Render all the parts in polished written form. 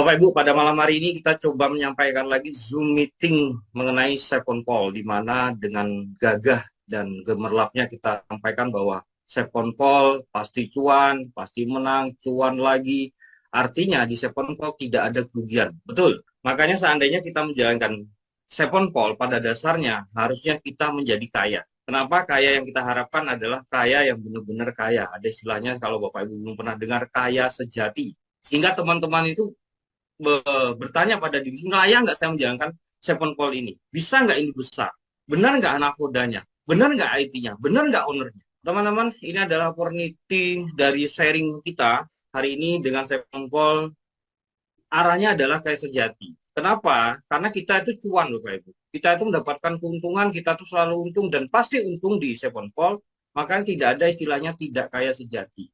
Bapak Ibu, pada malam hari ini kita coba menyampaikan lagi Zoom meeting mengenai Second Call, di mana dengan gagah dan gemerlapnya kita sampaikan bahwa Second Call pasti cuan, pasti menang, cuan lagi. Artinya di Second Call tidak ada kerugian. Betul. Makanya seandainya kita menjalankan Second Call, pada dasarnya harusnya kita menjadi kaya. Kenapa? Kaya yang kita harapkan adalah kaya yang benar-benar kaya. Ada istilahnya kalau Bapak Ibu belum pernah dengar, kaya sejati. Sehingga teman-teman itu bertanya pada diri sendiri, layak nggak saya menjalankan Seven Call ini? Bisa nggak ini besar? Benar nggak anak kodanya? Benar nggak IT-nya? Benar nggak ownernya? Teman-teman, ini adalah opportunity dari sharing kita hari ini dengan Seven Call. Arahnya adalah kayak sejati. Kenapa? Karena kita itu cuan, Bapak Ibu. Kita itu mendapatkan keuntungan, kita tuh selalu untung dan pasti untung di Seven Call. Maka tidak ada istilahnya tidak kaya sejati.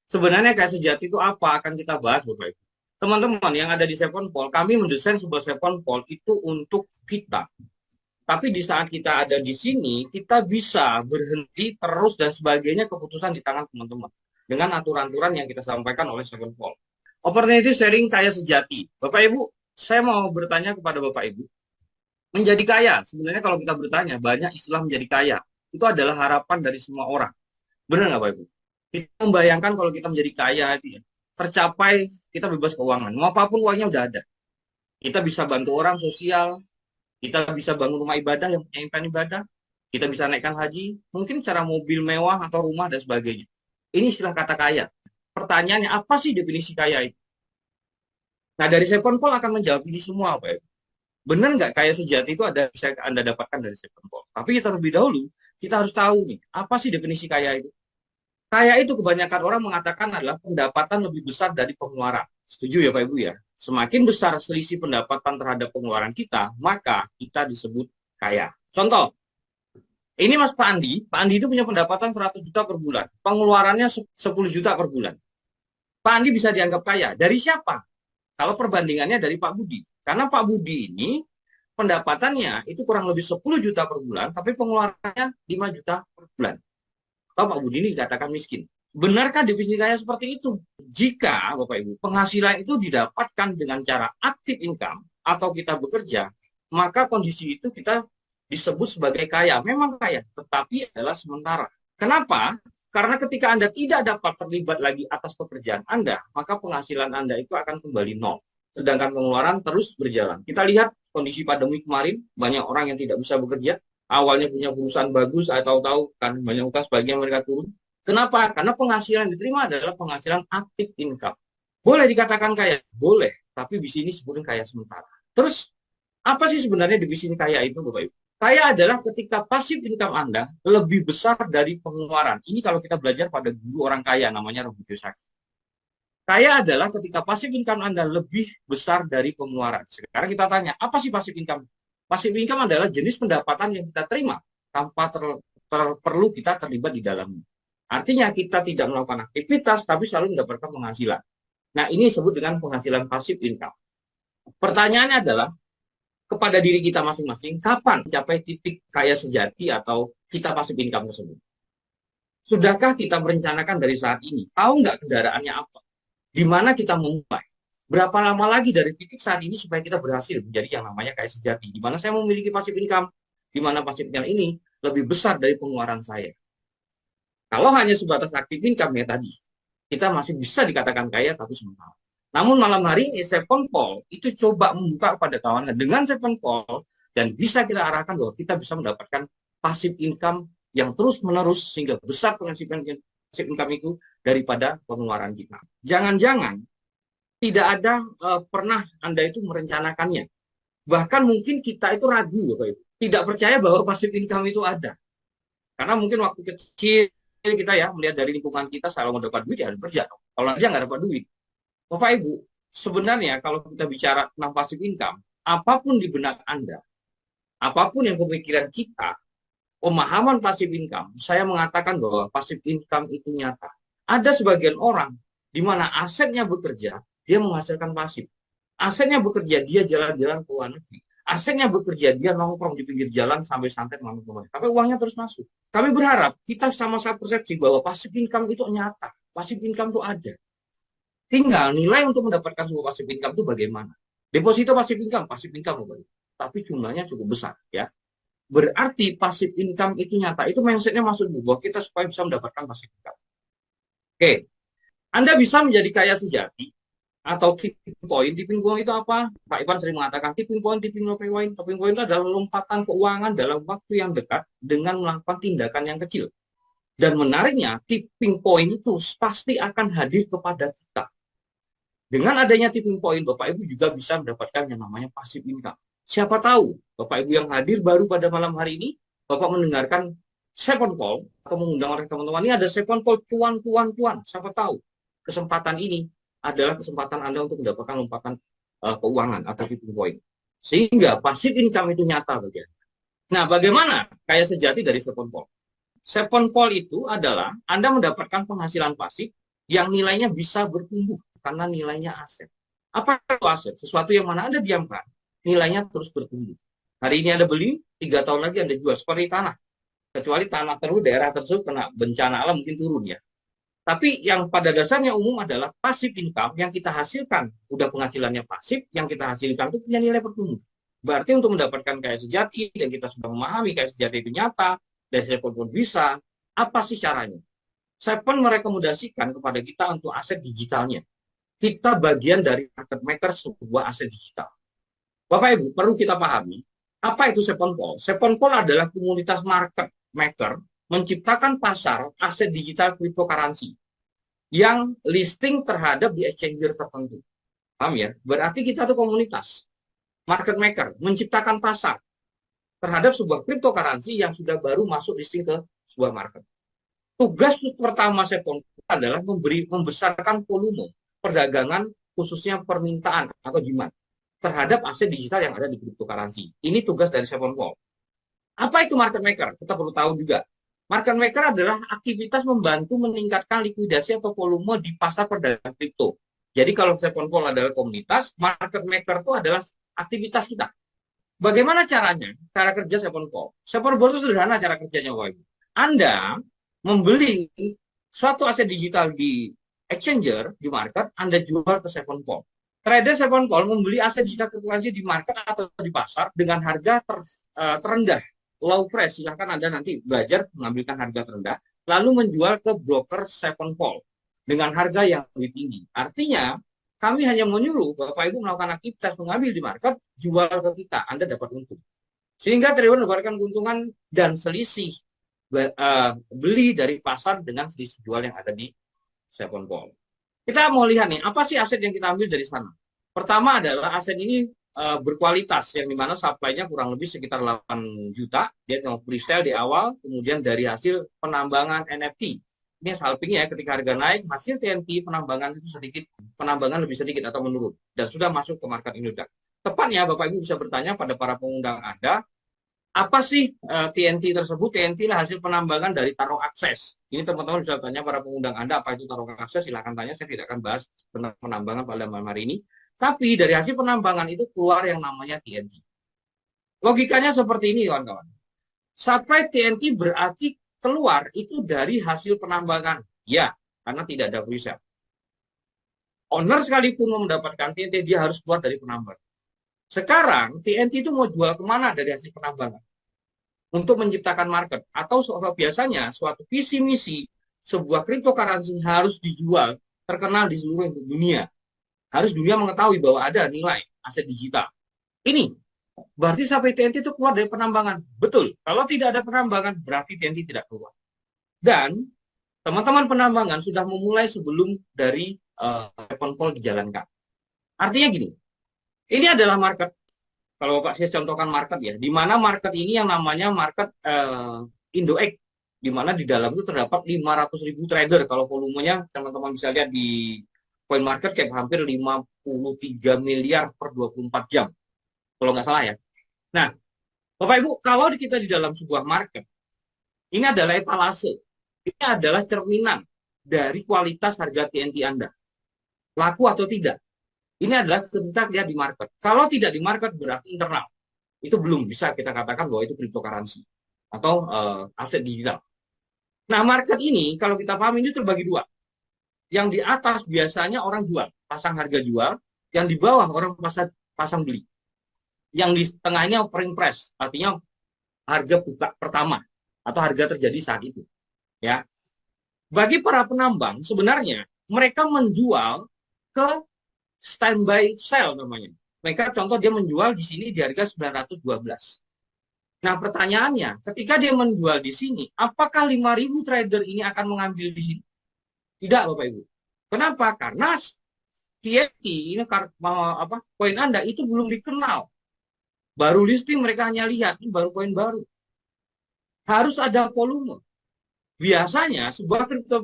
Sebenarnya kayak sejati itu apa? Akan kita bahas, Bapak Ibu. Teman-teman yang ada di Seven Pol, kami mendesain sebuah Seven Pol itu untuk kita. Tapi di saat kita ada di sini, kita bisa berhenti terus dan sebagainya, keputusan di tangan teman-teman. Dengan aturan-aturan yang kita sampaikan oleh Seven Pol. Opportunity sharing kaya sejati. Bapak Ibu, saya mau bertanya kepada Bapak Ibu. Menjadi kaya, sebenarnya kalau kita bertanya, banyak istilah menjadi kaya. Itu adalah harapan dari semua orang. Benar nggak Bapak Ibu? Kita membayangkan kalau kita menjadi kaya itu ya, tercapai kita bebas keuangan. Mau apapun uangnya udah ada. Kita bisa bantu orang sosial, kita bisa bangun rumah ibadah yang punya impian ibadah, kita bisa naikkan haji, mungkin cara mobil mewah atau rumah dan sebagainya. Ini istilah kata kaya. Pertanyaannya apa sih definisi kaya itu? Nah dari Seven Paul akan menjawab ini semua Pak. Benar nggak kaya sejati itu ada bisa Anda dapatkan dari Seven Paul. Tapi kita terlebih dahulu kita harus tahu nih apa sih definisi kaya itu. Kaya itu kebanyakan orang mengatakan adalah pendapatan lebih besar dari pengeluaran. Setuju ya Pak Ibu ya? Semakin besar selisih pendapatan terhadap pengeluaran kita, maka kita disebut kaya. Contoh, ini Mas Pak Andi. Pak Andi itu punya pendapatan 100 juta per bulan. Pengeluarannya 10 juta per bulan. Pak Andi bisa dianggap kaya. Dari siapa? Kalau perbandingannya dari Pak Budi. Karena Pak Budi ini pendapatannya itu kurang lebih 10 juta per bulan, tapi pengeluarannya 5 juta per bulan. Atau Pak Budi ini dikatakan miskin. Benarkah definisi kaya seperti itu? Jika Bapak Ibu penghasilan itu didapatkan dengan cara aktif income atau kita bekerja, maka kondisi itu kita disebut sebagai kaya. Memang kaya, tetapi adalah sementara. Kenapa? Karena ketika Anda tidak dapat terlibat lagi atas pekerjaan Anda, maka penghasilan Anda itu akan kembali nol. Sedangkan pengeluaran terus berjalan. Kita lihat kondisi pandemi kemarin, banyak orang yang tidak bisa bekerja, awalnya punya perusahaan bagus, atau tahu kan banyak utang sebagian mereka turun. Kenapa? Karena penghasilan yang diterima adalah penghasilan aktif income. Boleh dikatakan kaya? Boleh. Tapi di sini sebutin kaya sementara. Terus, apa sih sebenarnya definisi kaya itu, Bapak Ibu? Kaya adalah ketika pasif income Anda lebih besar dari pengeluaran. Ini kalau kita belajar pada guru orang kaya, namanya Robert Kiyosaki. Kaya adalah ketika pasif income Anda lebih besar dari pengeluaran. Sekarang kita tanya, apa sih pasif income? Pasif income adalah jenis pendapatan yang kita terima tanpa perlu kita terlibat di dalamnya. Artinya kita tidak melakukan aktivitas, tapi selalu mendapatkan penghasilan. Nah, ini disebut dengan penghasilan pasif income. Pertanyaannya adalah, kepada diri kita masing-masing, kapan mencapai titik kaya sejati atau kita pasif income tersebut? Sudahkah kita merencanakan dari saat ini? Tahu nggak kendaraannya apa? Di mana kita memulai? Berapa lama lagi dari titik saat ini supaya kita berhasil menjadi yang namanya kaya sejati? Di mana saya memiliki pasif income? Di mana pasif income ini lebih besar dari pengeluaran saya? Kalau hanya sebatas aktif income ya tadi, kita masih bisa dikatakan kaya tapi sementara. Namun malam hari ini Seven Call itu coba membuka kepada kawannya dengan Seven Call dan bisa kita arahkan bahwa kita bisa mendapatkan pasif income yang terus menerus sehingga besar penghasilan pasif income itu daripada pengeluaran kita. Jangan-jangan tidak ada pernah Anda itu merencanakannya. Bahkan mungkin kita itu ragu, Bapak Ibu. Tidak percaya bahwa pasif income itu ada. Karena mungkin waktu kecil kita ya melihat dari lingkungan kita selalu mau dapat duit ya harus kerja. Kalau aja nggak dapat duit. Bapak Ibu, sebenarnya kalau kita bicara tentang pasif income, apapun di benak Anda, apapun yang pemikiran kita, pemahaman pasif income, saya mengatakan bahwa pasif income itu nyata. Ada sebagian orang di mana asetnya bekerja, dia menghasilkan pasif. Asetnya bekerja, dia jalan-jalan ke luar negeri. Asetnya bekerja, dia nongkrong di pinggir jalan sampai santai malam kemarin. Tapi uangnya terus masuk. Kami berharap kita sama-sama persepsi bahwa pasif income itu nyata. Pasif income itu ada. Tinggal nilai untuk mendapatkan sebuah passive income itu bagaimana. Deposito passive income, tapi jumlahnya cukup besar ya. Berarti passive income itu nyata. Itu mindsetnya maksud bahwa kita supaya bisa mendapatkan passive income. Oke, Anda bisa menjadi kaya sejati atau tipping point. Tipping point itu apa? Pak Ivan sering mengatakan tipping point. Tipping point itu adalah lompatan keuangan dalam waktu yang dekat dengan melakukan tindakan yang kecil. Dan menariknya, tipping point itu pasti akan hadir kepada kita. Dengan adanya tipping point, Bapak Ibu juga bisa mendapatkan yang namanya passive income. Siapa tahu, Bapak Ibu yang hadir baru pada malam hari ini, Bapak mendengarkan second call, atau mengundang oleh teman-teman, ini ada second call, cuan. Siapa tahu, kesempatan ini adalah kesempatan Anda untuk mendapatkan lompatan keuangan atau tipping point. Sehingga passive income itu nyata bagi Anda. Nah, bagaimana kaya sejati dari second call? Second call itu adalah Anda mendapatkan penghasilan pasif yang nilainya bisa bertumbuh karena nilainya aset. Apa itu aset? Sesuatu yang mana Anda diamkan, nilainya terus bertumbuh. Hari ini Anda beli, 3 tahun lagi Anda jual. Seperti tanah. Kecuali tanah tersebut, daerah tersebut kena bencana alam mungkin turun ya. Tapi yang pada dasarnya umum adalah passive income yang kita hasilkan. Udah penghasilannya pasif, yang kita hasilkan itu punya nilai bertumbuh. Berarti untuk mendapatkan kaya sejati, dan kita sudah memahami kaya sejati itu nyata, dan saya pun bisa, apa sih caranya? Saya pun merekomendasikan kepada kita untuk aset digitalnya. Kita bagian dari market maker sebuah aset digital. Bapak Ibu, perlu kita pahami, apa itu Seponpol? Seponpol adalah komunitas market maker menciptakan pasar aset digital cryptocurrency yang listing terhadap di exchanger tertentu. Paham ya? Berarti kita tuh komunitas market maker menciptakan pasar terhadap sebuah cryptocurrency yang sudah baru masuk listing ke sebuah market. Tugas pertama Seponpol adalah membesarkan volume perdagangan khususnya permintaan atau demand terhadap aset digital yang ada di cryptocurrency. Ini tugas dari Seponpol. Apa itu market maker? Kita perlu tahu juga. Market maker adalah aktivitas membantu meningkatkan likuidasi atau volume di pasar perdagangan kripto. Jadi kalau Seponpol adalah komunitas, market maker itu adalah aktivitas kita. Bagaimana caranya? Cara kerja Seponpol. Seponpol itu sederhana cara kerjanya, Bapak Ibu. Anda membeli suatu aset digital di exchanger, di market, Anda jual ke Seponpol. Trader Seponpol membeli aset digital cryptocurrency di market atau di pasar dengan harga terendah, low price. Silahkan Anda nanti belajar mengambilkan harga terendah, lalu menjual ke broker Seponpol dengan harga yang lebih tinggi. Artinya, kami hanya menyuruh Bapak Ibu melakukan aktivitas mengambil di market, jual ke kita, Anda dapat untung. Sehingga trader mendapatkan keuntungan dan selisih beli dari pasar dengan selisih jual yang ada di Seponpol. Kita mau lihat nih, apa sih aset yang kita ambil dari sana? Pertama adalah aset ini berkualitas, yang dimana supply-nya kurang lebih sekitar 8 juta. Dia mau pre-sale di awal, kemudian dari hasil penambangan NFT. Ini salpingnya ya, ketika harga naik, hasil TNT penambangan itu sedikit, penambangan lebih sedikit atau menurun. Dan sudah masuk ke market Indodax. Tepatnya Bapak Ibu bisa bertanya pada para pengundang Anda, apa sih TNT tersebut? TNT lah hasil penambangan dari Tarong Akses. Ini teman-teman bisa tanya para pengundang Anda apa itu Tarong Akses, silahkan tanya, saya tidak akan bahas tentang penambangan pada malam hari ini. Tapi dari hasil penambangan itu keluar yang namanya TNT. Logikanya seperti ini kawan-kawan. Sampai TNT berarti keluar itu dari hasil penambangan. Ya, karena tidak ada pre-sale. Owner sekalipun mau mendapatkan TNT, dia harus keluar dari penambangan. Sekarang TNT itu mau jual kemana dari hasil penambangan? Untuk menciptakan market. Atau biasanya suatu visi misi sebuah cryptocurrency harus dijual, terkenal di seluruh dunia. Harus dunia mengetahui bahwa ada nilai aset digital. Ini berarti sampai TNT itu keluar dari penambangan. Betul. Kalau tidak ada penambangan, berarti TNT tidak keluar. Dan teman-teman penambangan sudah memulai sebelum dari Seponpol dijalankan. Artinya gini, ini adalah market. Kalau Bapak saya contohkan market ya, di mana market ini yang namanya market Indox, di mana di dalam itu terdapat 500.000 trader. Kalau volumenya teman-teman bisa lihat di coin market cap hampir 53 miliar per 24 jam. Kalau nggak salah ya. Nah, Bapak Ibu, kalau kita di dalam sebuah market, ini adalah etalase. Ini adalah cerminan dari kualitas harga TNT Anda. Laku atau tidak. Ini adalah ketika dia di market. Kalau tidak di market berarti internal. Itu belum bisa kita katakan bahwa itu cryptocurrency atau aset digital. Nah, market ini kalau kita paham ini terbagi dua. Yang di atas biasanya orang jual, pasang harga jual, yang di bawah orang pasang beli. Yang di tengahnya offering price, artinya harga buka pertama atau harga terjadi saat itu. Ya, bagi para penambang sebenarnya mereka menjual ke standby sell namanya. Mereka contoh dia menjual di sini di harga 912. Nah, pertanyaannya, ketika dia menjual di sini, apakah 5.000 trader ini akan mengambil di sini? Tidak, Bapak Ibu. Kenapa? Karena TFT ini koin Anda itu belum dikenal. Baru listing mereka hanya lihat, ini baru koin baru. Harus ada volume. Biasanya sebuah kripto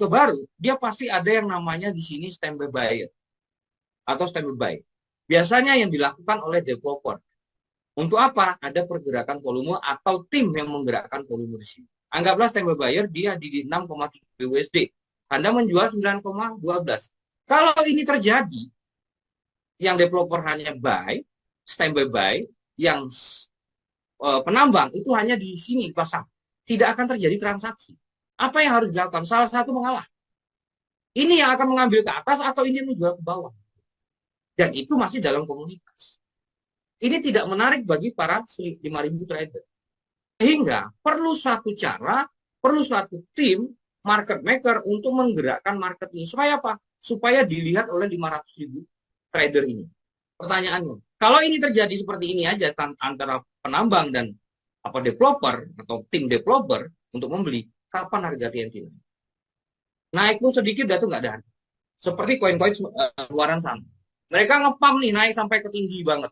baru, dia pasti ada yang namanya di sini standby buyer atau standby buy. Biasanya yang dilakukan oleh developer. Untuk apa? Ada pergerakan volume atau tim yang menggerakkan volume di sini. Anggaplah standby buyer dia di 6,3 USD. Anda menjual 9,12. Kalau ini terjadi, yang developer hanya buy, standby buy, yang penambang itu hanya di sini pasang. Tidak akan terjadi transaksi. Apa yang harus dilakukan? Salah satu mengalah. Ini yang akan mengambil ke atas atau ini yang menjual ke bawah. Dan itu masih dalam komunitas. Ini tidak menarik bagi para 5.000 trader. Sehingga perlu suatu cara, perlu suatu tim market maker untuk menggerakkan market ini. Supaya apa? Supaya dilihat oleh 500.000 trader ini. Pertanyaannya, kalau ini terjadi seperti ini aja antara penambang dan developer atau tim developer untuk membeli, kapan harga TNT naik? Naik pun sedikit, itu nggak ada. Seperti koin-koin luaran sana. Mereka ngepam nih, naik sampai ke tinggi banget.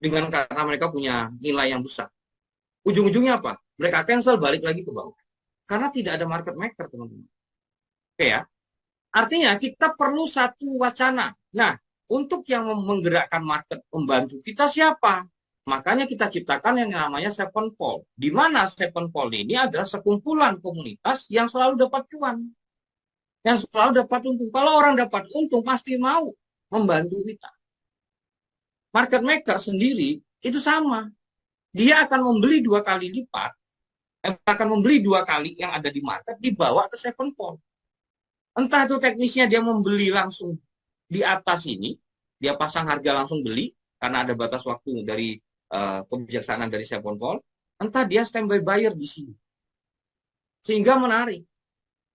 Dengan karena mereka punya nilai yang besar. Ujung-ujungnya apa? Mereka cancel, balik lagi ke bawah. Karena tidak ada market maker, teman-teman. Oke ya. Artinya kita perlu satu wacana. Nah, untuk yang menggerakkan market membantu kita siapa? Makanya kita ciptakan yang namanya Seven Pole. Di mana Seven Pole ini adalah sekumpulan komunitas yang selalu dapat cuan. Yang selalu dapat untung. Kalau orang dapat untung, pasti mau membantu kita. Market maker sendiri itu sama. Dia akan membeli 2 kali lipat, akan membeli 2 kali yang ada di market, dibawa ke Seven Pole. Entah itu teknisnya dia membeli langsung di atas ini, dia pasang harga langsung beli, karena ada batas waktu dari kebijaksanaan dari Seven Pole, entah dia standby buyer di sini. Sehingga menarik.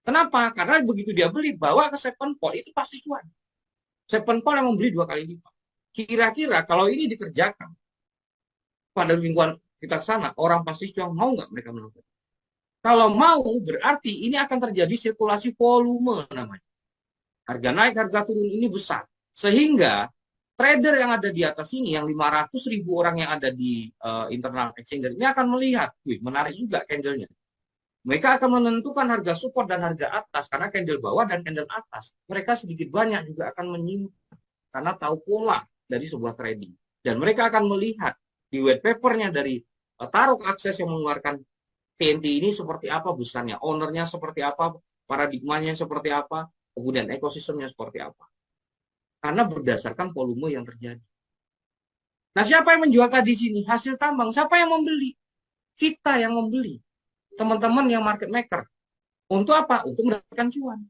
Kenapa? Karena begitu dia beli, bawa ke Seven Pole, itu pasti cuan. Seven Pole yang membeli 2 kali lipat. Kira-kira kalau ini dikerjakan pada lingkungan kita sana, orang pasti cuan, mau nggak mereka melakukan? Kalau mau, berarti ini akan terjadi sirkulasi volume namanya. Harga naik, harga turun ini besar. Sehingga trader yang ada di atas ini, yang 500.000 orang yang ada di internal exchange ini akan melihat, wih, menarik juga candlenya. Mereka akan menentukan harga support dan harga atas, karena candle bawah dan candle atas. Mereka sedikit banyak juga akan menyimpang, karena tahu pola dari sebuah trading. Dan mereka akan melihat di white papernya dari Tarok Akses yang mengeluarkan TNT ini seperti apa besarnya, ownernya seperti apa, paradigmanya seperti apa, kemudian ekosistemnya seperti apa. Karena berdasarkan volume yang terjadi. Nah, siapa yang menjual tadi sini? Hasil tambang. Siapa yang membeli? Kita yang membeli. Teman-teman yang market maker. Untuk apa? Untuk mendapatkan cuan.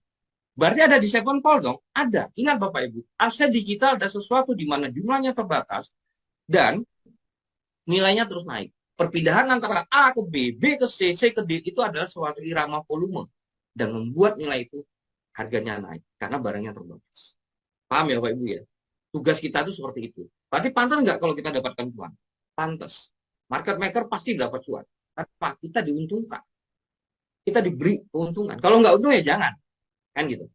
Berarti ada di Seven Pole dong? Ada. Ingat Bapak Ibu, aset digital ada sesuatu di mana jumlahnya terbatas dan nilainya terus naik. Perpindahan antara A ke B, B ke C, C ke D itu adalah suatu irama volume dan membuat nilai itu harganya naik karena barangnya terbatas. Paham ya Bapak Ibu ya? Tugas kita itu seperti itu. Berarti pantas nggak kalau kita dapatkan cuan? Pantas. Market maker pasti dapat cuan. Karena kita diuntungkan. Kita diberi keuntungan. Kalau nggak untung ya jangan. Kan gitu.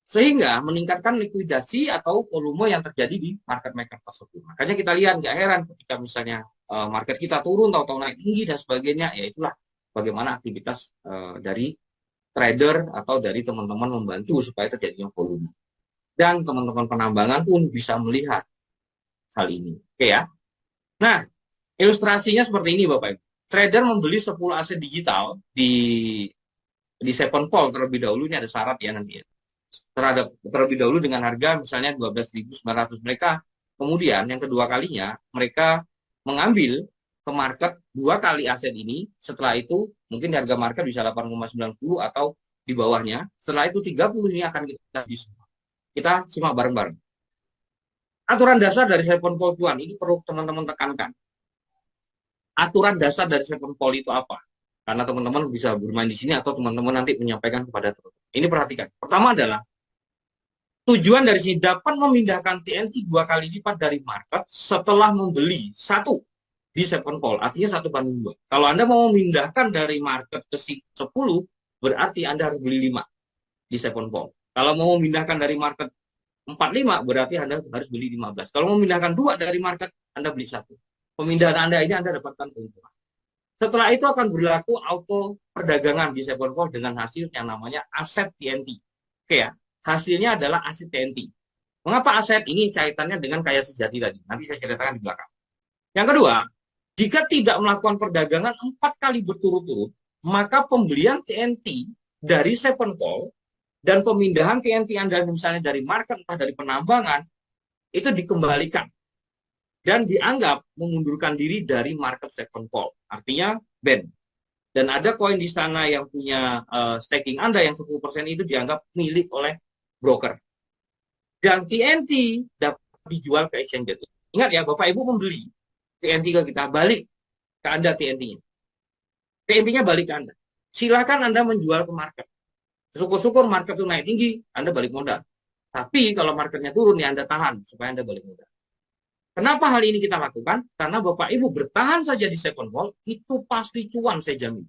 Sehingga meningkatkan likuidasi atau volume yang terjadi di market maker tersebut. Makanya kita lihat, nggak heran ketika misalnya market kita turun, tahu-tahu naik tinggi dan sebagainya, ya itulah bagaimana aktivitas dari trader atau dari teman-teman membantu supaya terjadinya volume. Dan teman-teman penambangan pun bisa melihat hal ini. Oke ya. Nah, ilustrasinya seperti ini Bapak Ibu. Trader membeli 10 aset digital di Seven Pole terlebih dahulu, ini ada syarat ya nanti ya. Terlebih dahulu dengan harga misalnya 12.900 mereka, kemudian yang kedua kalinya mereka mengambil ke market 2 kali aset ini, setelah itu mungkin harga market bisa 8,90 atau di bawahnya. Setelah itu 30 ini akan kita bisa. Kita simak bareng-bareng. Aturan dasar dari Seven Poll Cuan ini perlu teman-teman tekankan. Aturan dasar dari Seven Poll itu apa? Karena teman-teman bisa bermain di sini atau teman-teman nanti menyampaikan kepada teman-teman. Ini perhatikan. Pertama adalah tujuan dari sini dapat memindahkan TNT 2 kali lipat dari market setelah membeli satu di Seven Poll. Artinya 1/2. Kalau Anda mau memindahkan dari market ke 10, berarti Anda harus beli 5 di Seven Poll. Kalau mau memindahkan dari market 45, berarti Anda harus beli 15. Kalau mau memindahkan 2 dari market, Anda beli 1. Pemindahan Anda ini Anda dapatkan keuntungan. Setelah itu akan berlaku auto perdagangan di Seven Poll dengan hasil yang namanya aset TNT. Oke ya, hasilnya adalah aset TNT. Mengapa aset ini kaitannya dengan kaya sejati tadi? Nanti saya ceritakan di belakang. Yang kedua, jika tidak melakukan perdagangan 4 kali berturut-turut, maka pembelian TNT dari Seven Poll dan pemindahan TNT Anda misalnya dari market atau dari penambangan itu dikembalikan dan dianggap mengundurkan diri dari market Seven Poll. Artinya ban. Dan ada koin di sana yang punya staking Anda yang 10% itu dianggap milik oleh broker. Dan TNT dapat dijual ke exchange. Ingat ya, Bapak Ibu membeli TNT ke kita, balik ke Anda TNT-nya. TNT-nya balik ke Anda. Silakan Anda menjual ke market. Syukur-syukur market itu naik tinggi, Anda balik modal. Tapi kalau marketnya turun, ya Anda tahan supaya Anda balik modal. Kenapa hal ini kita lakukan? Karena Bapak Ibu bertahan saja di Seven Poll, itu pasti cuan, saya jamin.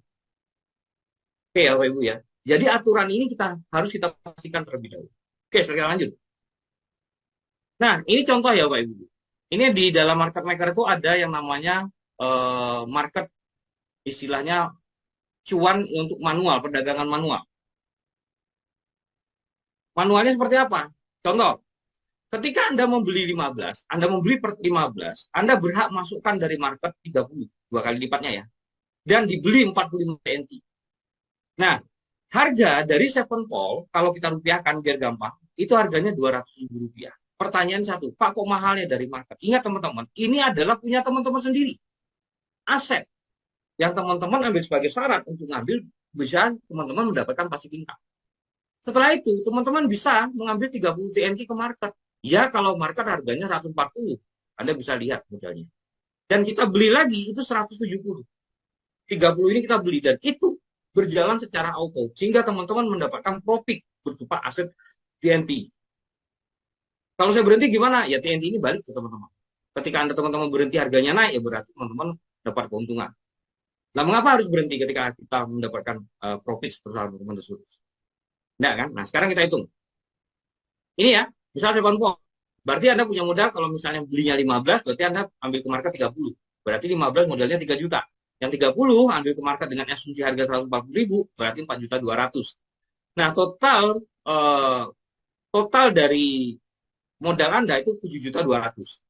Oke ya Bapak Ibu ya. Jadi aturan ini harus kita pastikan terlebih dahulu. Oke, sekarang lanjut. Nah, ini contoh ya Bapak Ibu. Ini di dalam market maker itu ada yang namanya market, istilahnya cuan untuk manual, perdagangan manual. Manualnya seperti apa? Contoh, ketika Anda membeli 15, Anda membeli per 15, Anda berhak masukkan dari market 30, 2 kali lipatnya ya. Dan dibeli 45 TNT. Nah, harga dari Seven Poll, kalau kita rupiahkan biar gampang, itu harganya Rp200.000. Pertanyaan satu, Pak kok mahalnya dari market? Ingat teman-teman, ini adalah punya teman-teman sendiri. Aset yang teman-teman ambil sebagai syarat untuk ngambil, bisa teman-teman mendapatkan pasif income. Setelah itu, teman-teman bisa mengambil 30 TNT ke market. Ya, kalau market harganya 140, Anda bisa lihat modalnya. Dan kita beli lagi, itu 170. 30 ini kita beli, dan itu berjalan secara auto. Sehingga teman-teman mendapatkan profit berupa aset TNT. Kalau saya berhenti gimana? Ya TNT ini balik ke teman-teman. Ketika Anda teman-teman berhenti harganya naik, ya berarti teman-teman dapat keuntungan. Nah, mengapa harus berhenti ketika kita mendapatkan profit sebesar teman-teman tersebut? Nah kan, nah sekarang kita hitung. Ini ya, misalnya Seven Poll. Berarti Anda punya modal kalau misalnya belinya 15, berarti Anda ambil ke market 30. Berarti 15 modalnya 3 juta. Yang 30 ambil ke market dengan asumsi harga 140.000, berarti 4.200.000. Nah, total dari modal Anda itu 7.200.000.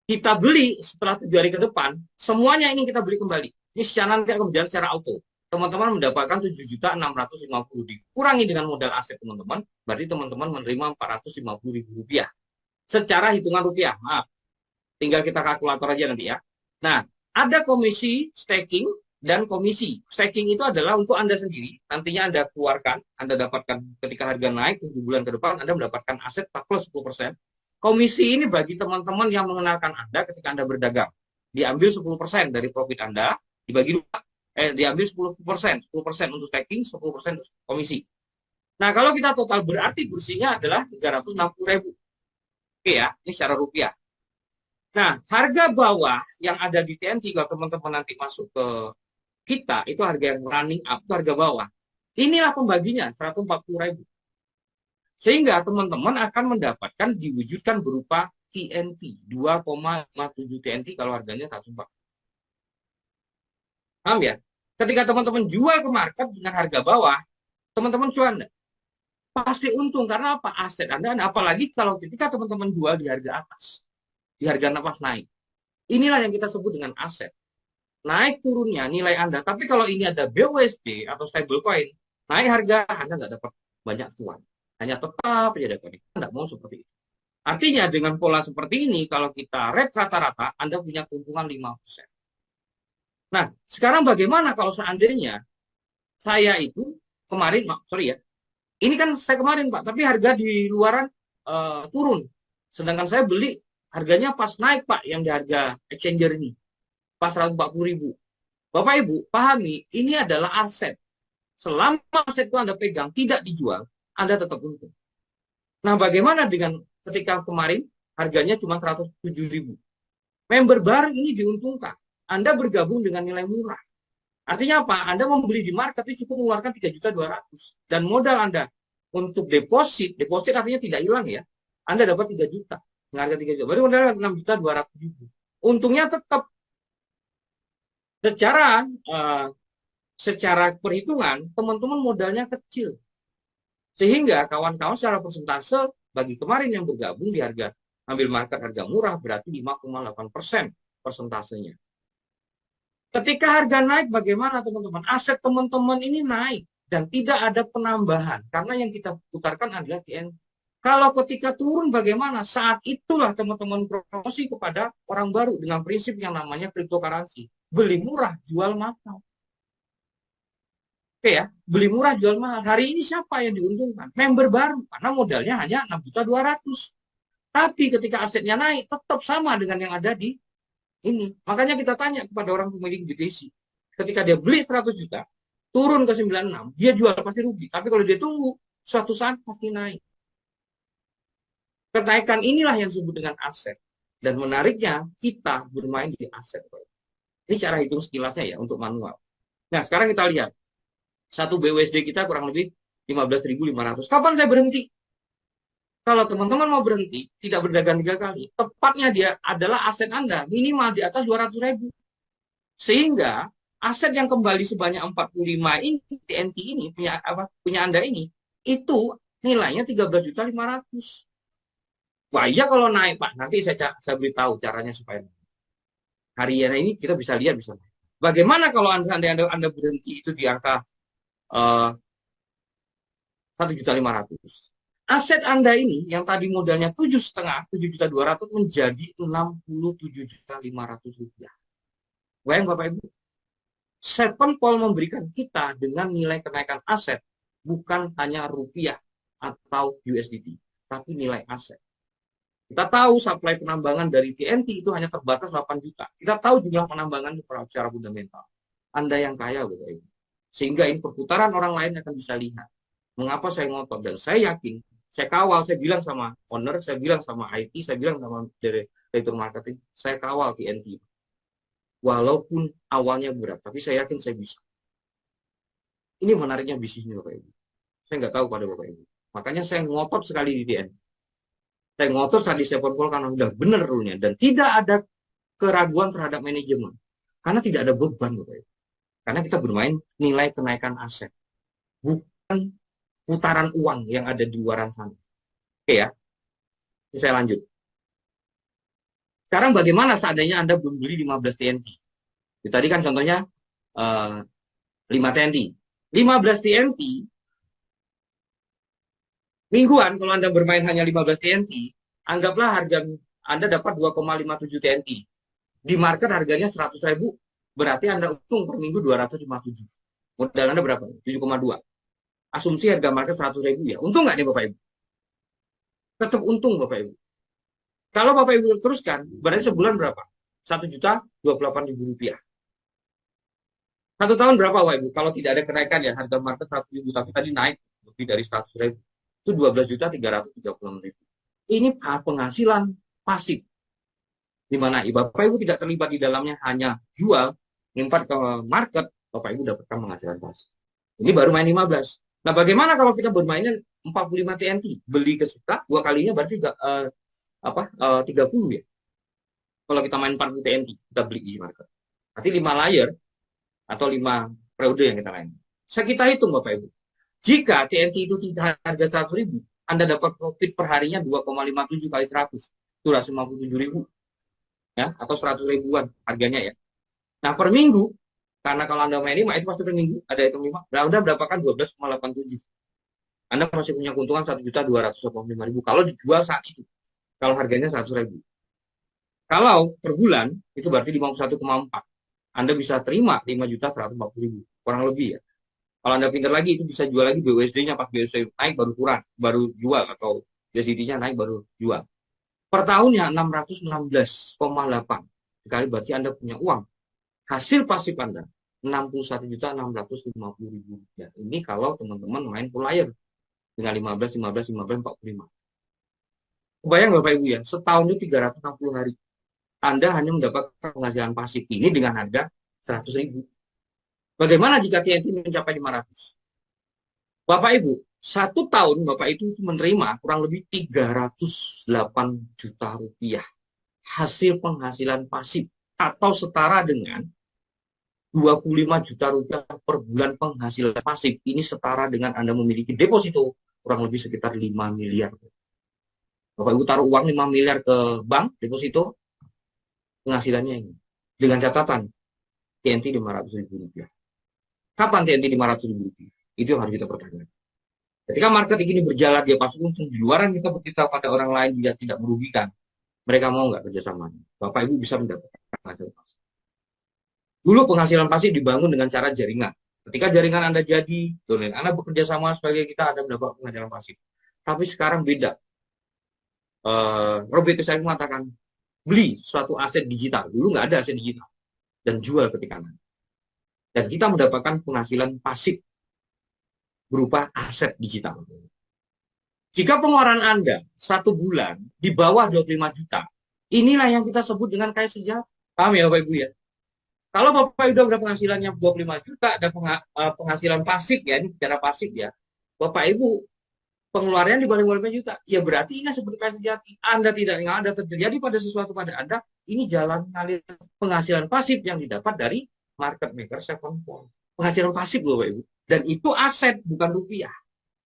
Kita beli setelah 7 hari ke depan, semuanya ini kita beli kembali. Ini secara nanti akan berjalan secara auto. Teman-teman mendapatkan 7.650.000 dikurangi dengan modal aset teman-teman, berarti teman-teman menerima Rp450.000 secara hitungan rupiah. Maaf, tinggal kita kalkulator aja nanti ya. Nah, ada komisi staking dan komisi. Staking itu adalah untuk Anda sendiri, nantinya Anda keluarkan, Anda dapatkan ketika harga naik 7 bulan ke depan, Anda mendapatkan aset plus 10%. Komisi ini bagi teman-teman yang mengenalkan Anda ketika Anda berdagang. Diambil 10% dari profit Anda, dibagi 2. Diambil 10%, 10% untuk staking, 10% untuk komisi. Nah, kalau kita total berarti bersihnya adalah 360.000. Oke ya, ini secara rupiah. Nah, harga bawah yang ada di TNT kalau teman-teman nanti masuk ke kita, itu harga yang running up, itu harga bawah. Inilah pembaginya, 140.000. Sehingga teman-teman akan mendapatkan diwujudkan berupa TNT, 2,57 TNT kalau harganya 140. Paham ya? Ketika teman-teman jual ke market dengan harga bawah, teman-teman cuan pasti untung. Karena apa? Aset Anda, apalagi kalau ketika teman-teman jual di harga atas, di harga nafas naik. Inilah yang kita sebut dengan aset. Naik turunnya nilai Anda. Tapi kalau ini ada BUSD atau stablecoin, naik harga, Anda nggak dapat banyak cuan. Hanya tetap aja dapat. Anda nggak mau seperti itu. Artinya dengan pola seperti ini, kalau kita rate rata-rata, Anda punya keuntungan 5%. Nah, sekarang bagaimana kalau seandainya saya itu kemarin, sorry ya, ini kan saya kemarin Pak, tapi harga di luaran turun. Sedangkan saya beli harganya pas naik Pak, yang di harga exchanger ini, pas 140.000. Bapak Ibu, pahami, ini adalah aset. Selama aset itu Anda pegang, tidak dijual, Anda tetap untung. Nah, bagaimana dengan ketika kemarin harganya cuma 107.000? Member baru ini diuntungkan. Anda bergabung dengan nilai murah. Artinya apa? Anda membeli di market itu cukup mengeluarkan 3.200.000. Dan modal Anda untuk deposit artinya tidak hilang ya. Anda dapat 3 juta. Harga 3 juta. Berarti modal 6.200.000. Untungnya tetap secara secara perhitungan teman-teman modalnya kecil. Sehingga kawan-kawan secara persentase bagi kemarin yang bergabung di harga ambil market harga murah berarti 5,8% persentasenya. Ketika harga naik bagaimana teman-teman? Aset teman-teman ini naik dan tidak ada penambahan karena yang kita putarkan adalah TNT. Kalau ketika turun bagaimana? Saat itulah teman-teman promosi kepada orang baru dengan prinsip yang namanya cryptocurrency. Beli murah, jual mahal. Oke ya, beli murah, jual mahal. Hari ini siapa yang diuntungkan? Member baru, karena modalnya hanya 6.200.000. Tapi ketika asetnya naik, tetap sama dengan yang ada di ini. Makanya kita tanya kepada orang pemilik BTC. Ketika dia beli 100 juta, turun ke 96, dia jual pasti rugi. Tapi kalau dia tunggu, suatu saat pasti naik. Kenaikan inilah yang disebut dengan aset. Dan menariknya, kita bermain di aset. Ini cara hitung sekilasnya ya, untuk manual. Nah, sekarang kita lihat. Satu BUSD kita kurang lebih 15.500. Kapan saya berhenti? Kalau teman-teman mau berhenti, tidak berdagang 3 kali. Tepatnya dia adalah aset Anda minimal di atas 200.000. Sehingga aset yang kembali sebanyak 45 ini, TNT ini, punya Anda ini, itu nilainya 13.500.000. Wah iya kalau naik Pak, nanti saya beritahu caranya supaya harian ini kita bisa lihat bisa. Bagaimana kalau Anda berhenti itu di angka 1.500.000. Aset Anda ini yang tadi modalnya 7,5, 7.200.000 menjadi 67.500.000 rupiah. Bayang Bapak Ibu, Sevenpol memberikan kita dengan nilai kenaikan aset bukan hanya rupiah atau USDT, tapi nilai aset. Kita tahu supply penambangan dari TNT itu hanya terbatas 8 juta. Kita tahu jumlah penambangan secara fundamental. Anda yang kaya Bapak Ibu. Sehingga ini perputaran orang lain akan bisa lihat. Mengapa saya ngotot? Dan saya yakin, saya kawal, saya bilang sama owner, saya bilang sama IT, saya bilang sama director marketing, saya kawal TNT. Walaupun awalnya berat, tapi saya yakin saya bisa. Ini menariknya bisnisnya Bapak Ibu. Saya nggak tahu pada Bapak Ibu. Makanya saya ngotot sekali di TNT. Saya ngotot saat di Sevenpol karena udah benar rule-nya. Dan tidak ada keraguan terhadap manajemen. Karena tidak ada beban Bapak Ibu. Karena kita bermain nilai kenaikan aset. Bukan putaran uang yang ada di luar sana. Oke ya, ini saya lanjut. Sekarang bagaimana seandainya Anda belum beli 15 TNT? Tadi kan contohnya 5 TNT. 15 TNT, mingguan kalau Anda bermain hanya 15 TNT, anggaplah harga Anda dapat 2,57 TNT. Di market harganya 100.000, berarti Anda untung per minggu 257. Modal Anda berapa? 7,2. Asumsi harga market 100.000 ya. Untung nggak nih Bapak Ibu? Tetap untung Bapak Ibu. Kalau Bapak Ibu teruskan, berarti sebulan berapa? 1.028.000 rupiah. 1 tahun berapa Bapak Ibu? Kalau tidak ada kenaikan ya, harga market 100.000, tapi tadi naik lebih dari 100.000. Itu 12.336.000. Ini penghasilan pasif. Di mana Bapak Ibu tidak terlibat di dalamnya, hanya jual, import ke market, Bapak Ibu dapatkan penghasilan pasif. Ini baru main 15. Nah, bagaimana kalau kita bermainnya 45 TNT? Beli ke kita, 2 kalinya berarti 30 ya. Kalau kita main 40 TNT, kita beli di market. Berarti 5 layer atau 5 periode yang kita main. Kita hitung Bapak Ibu. Jika TNT itu tidak harga 100.000, Anda dapat profit per harinya 2,57 kali 100. Itu 57.000. Ya, atau 100 ribuan harganya ya. Nah, per minggu, karena kalau Anda main 5, itu pasti per minggu, ada hitung 5, Anda mendapatkan 12,87. Anda masih punya keuntungan 1.285.000 kalau dijual saat itu. Kalau harganya 100.000. Kalau per bulan, itu berarti 51,4. Anda bisa terima 5.140.000. Kurang lebih ya. Kalau Anda pintar lagi, itu bisa jual lagi BUSD-nya, pas BUSD naik baru kurang, baru jual, atau USDT-nya naik baru jual. Per tahunnya 616,8. Sekali berarti Anda punya uang. Hasil pasif Anda 61.650.000 rupiah. Ini kalau teman-teman main full layer dengan 15, 15, 15, 45. Kebayang Bapak Ibu ya, setahun itu 360 hari. Anda hanya mendapatkan penghasilan pasif ini dengan harga 100.000. Bagaimana jika TNT mencapai 500? Bapak Ibu, satu tahun Bapak itu menerima kurang lebih 308 juta rupiah hasil penghasilan pasif, atau setara dengan 25 juta rupiah per bulan penghasilan pasif. Ini setara dengan Anda memiliki deposito kurang lebih sekitar 5 miliar. Bapak Ibu taruh uang 5 miliar ke bank, deposito, penghasilannya ini. Dengan catatan, TNT 500 ribu rupiah. Kapan TNT 500 ribu rupiah? Itu yang harus kita pertanyakan. Ketika market ini berjalan, dia pasti untung. Di luaran kita bercerita pada orang lain, dia tidak merugikan. Mereka mau nggak kerjasama? Bapak Ibu bisa mendapatkan hasil pasif. Dulu penghasilan pasif dibangun dengan cara jaringan. Ketika jaringan Anda jadi, domain Anda bekerja sama sebagai kita, Anda mendapat penghasilan pasif. Tapi sekarang beda. Robert Kiyosaki mengatakan, beli suatu aset digital. Dulu nggak ada aset digital. Dan jual ketika nanti. Dan kita mendapatkan penghasilan pasif berupa aset digital. Jika pengeluaran Anda satu bulan di bawah 25 juta, inilah yang kita sebut dengan kaya sejati. Paham ya Bapak Ibu ya? Kalau Bapak Ibu udah penghasilannya 25 juta, ada penghasilan pasif ya, ini secara pasif ya. Bapak Ibu pengeluarannya di bawah 25 juta, ya berarti ini seperti kaya sejati. Anda tidak ada terjadi pada sesuatu pada Anda, ini jalan ngalir penghasilan pasif yang didapat dari market maker second point. Penghasilan pasif loh Bapak Ibu. Dan itu aset, bukan rupiah.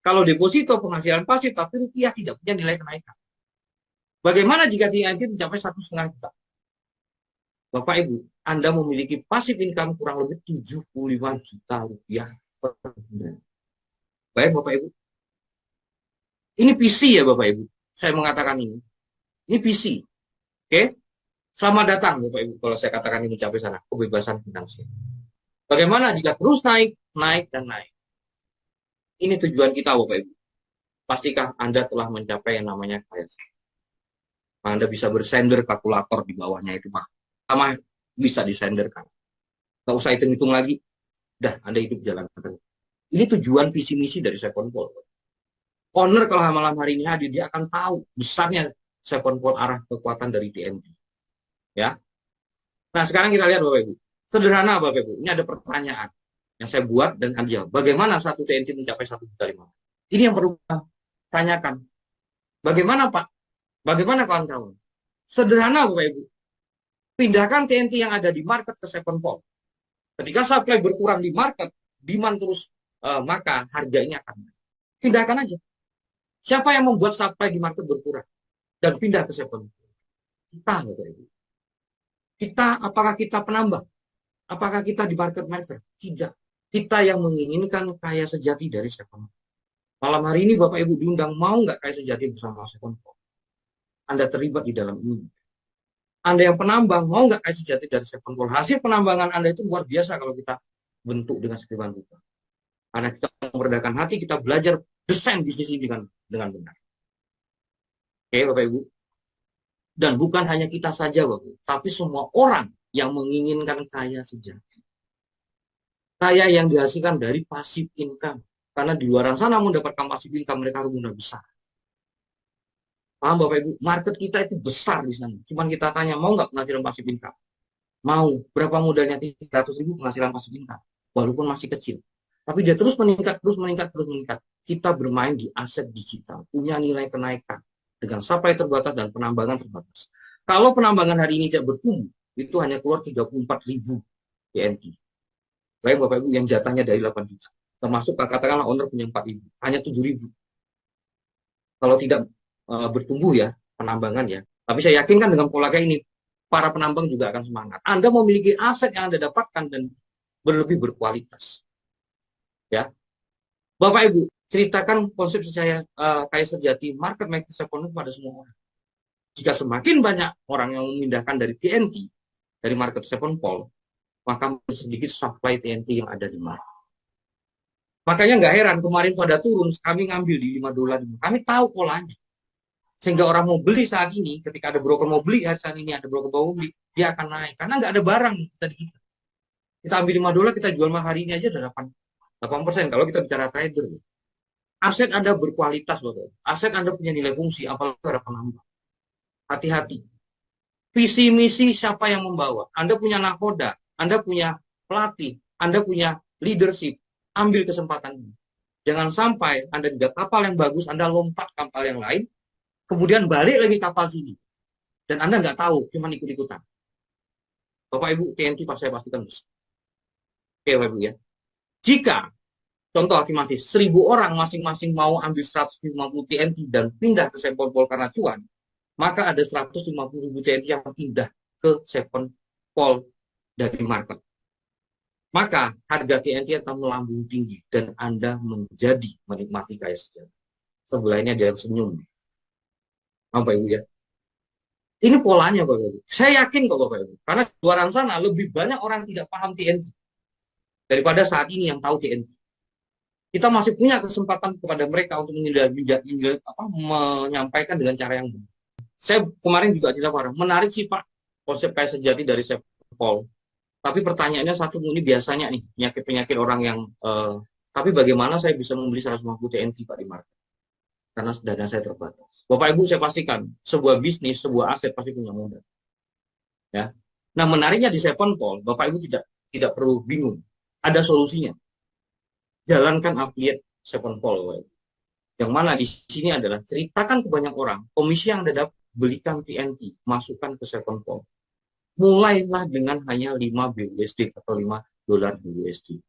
Kalau deposito penghasilan pasif, tapi rupiah tidak punya nilai kenaikan. Bagaimana jika TNT mencapai 1,5 juta? Bapak Ibu, Anda memiliki pasif income kurang lebih 75 juta rupiah per bulan. Baik Bapak Ibu. Ini PC ya Bapak Ibu. Saya mengatakan ini. Ini PC. Oke? Selamat datang Bapak Ibu kalau saya katakan ini mencapai sana. Kebebasan finansial. Bagaimana jika terus naik, naik, dan naik? Ini tujuan kita Bapak Ibu. Pastikah Anda telah mencapai yang namanya kaya? Anda bisa bersender kalkulator di bawahnya itu mah. Sama bisa disenderkan. Nggak usah hitung-hitung lagi. Dah, Anda hidup jalan. Ini tujuan visi misi dari Second Pole. Owner kalau malam hari ini hadir, dia akan tahu besarnya Second Pole arah kekuatan dari TNT. Ya. Nah, sekarang kita lihat Bapak Ibu. Sederhana Bapak Ibu. Ini ada pertanyaan yang saya buat dan Anda jawab. Bagaimana satu TNT mencapai 1,5 juta? Ini yang perlu kita tanyakan. Bagaimana Pak? Bagaimana kawan-kawan? Sederhana Bapak Ibu. Pindahkan TNT yang ada di market ke second pole. Ketika supply berkurang di market, demand terus, maka harganya akan naik. Pindahkan aja. Siapa yang membuat supply di market berkurang dan pindah ke second pole? Kita, Bapak Ibu. Kita, apakah kita penambang? Apakah kita di market maker? Tidak. Kita yang menginginkan kaya sejati dari second pole. Malam hari ini Bapak Ibu diundang, mau nggak kaya sejati bersama second pole? Anda terlibat di dalam ini. Anda yang penambang, mau nggak kasih sejati dari second pole? Hasil penambangan Anda itu luar biasa kalau kita bentuk dengan sekiranya kita. Karena kita memerdekakan hati, kita belajar desain bisnis ini dengan benar. Oke, Bapak Ibu. Dan bukan hanya kita saja, Bapak Ibu, tapi semua orang yang menginginkan kaya sejati. Kaya yang dihasilkan dari passive income. Karena di luar sana mendapatkan passive income, mereka rumunah besar. Paham Bapak Ibu? Market kita itu besar di sana. Cuman kita tanya, mau nggak penghasilan pasif income? Mau. Berapa modalnya? 300.000 penghasilan pasif income. Walaupun masih kecil. Tapi dia terus meningkat, terus meningkat, terus meningkat. Kita bermain di aset digital. Punya nilai kenaikan. Dengan supply terbatas dan penambangan terbatas. Kalau penambangan hari ini tidak bertumbuh, itu hanya keluar 34.000 TNT. Baik Bapak Ibu, yang jatahnya dari 8 juta. Termasuk katakanlah owner punya 4.000. Hanya 7.000. Kalau tidak bertumbuh ya penambangan ya. Tapi saya yakin kan dengan pola kayak ini para penambang juga akan semangat. Anda memiliki aset yang Anda dapatkan dan berlebih berkualitas. Ya. Bapak Ibu, ceritakan konsep saya kaya sejati market maker second pada semua orang. Jika semakin banyak orang yang memindahkan dari TNT dari market second pole, maka sedikit supply TNT yang ada di market. Makanya nggak heran kemarin pada turun, kami ngambil di $5. Kami tahu polanya. Sehingga orang mau beli saat ini, ketika ada broker mau beli saat ini, ada broker mau beli, dia akan naik. Karena nggak ada barang tadi kita. Kita ambil $5, kita jual hari ini aja udah 8%. Kalau kita bicara trader. Aset Anda berkualitas, Bapak. Aset Anda punya nilai fungsi, apalagi ada penambah. Hati-hati. Visi misi siapa yang membawa? Anda punya nakoda, Anda punya pelatih, Anda punya leadership. Ambil kesempatan ini. Jangan sampai Anda tidak kapal yang bagus, Anda lompat kapal yang lain, kemudian balik lagi kapal sini. Dan Anda nggak tahu, cuma ikut-ikutan. Bapak Ibu, TNT saya pastikan bisa. Oke, Bapak Ibu ya. Jika contoh masih 1.000 orang masing-masing mau ambil 150 TNT dan pindah ke Sepon karena cuan, maka ada 150.000 TNT yang pindah ke Sepon dari market. Maka harga TNT akan melambung tinggi dan Anda menjadi menikmati kaya sejahtera. Sebelahnya dia senyum. Bapak Ibu ya. Ini polanya Bapak Ibu. Saya yakin kok Bapak Ibu. Karena di luar sana lebih banyak orang tidak paham TNT daripada saat ini yang tahu TNT. Kita masih punya kesempatan kepada mereka untuk menyampaikan dengan cara yang benar. Saya kemarin juga tidak paham. Menarik sih Pak konsep kaya sejati dari Sepol. Tapi pertanyaannya satu, ini biasanya nih penyakit-penyakit orang yang tapi bagaimana saya bisa membeli 150 TNT Pak di market? Karena dana saya terbatas. Bapak Ibu saya pastikan sebuah bisnis, sebuah aset pasti punya modal. Ya. Nah, menariknya di Sepol, Bapak Ibu tidak perlu bingung. Ada solusinya. Jalankan affiliate Sepol. Yang mana di sini adalah ceritakan ke banyak orang komisi yang Anda dapat, belikan TNT, masukkan ke Sepol. Mulailah dengan hanya 5 BUSD atau $5 BUSD.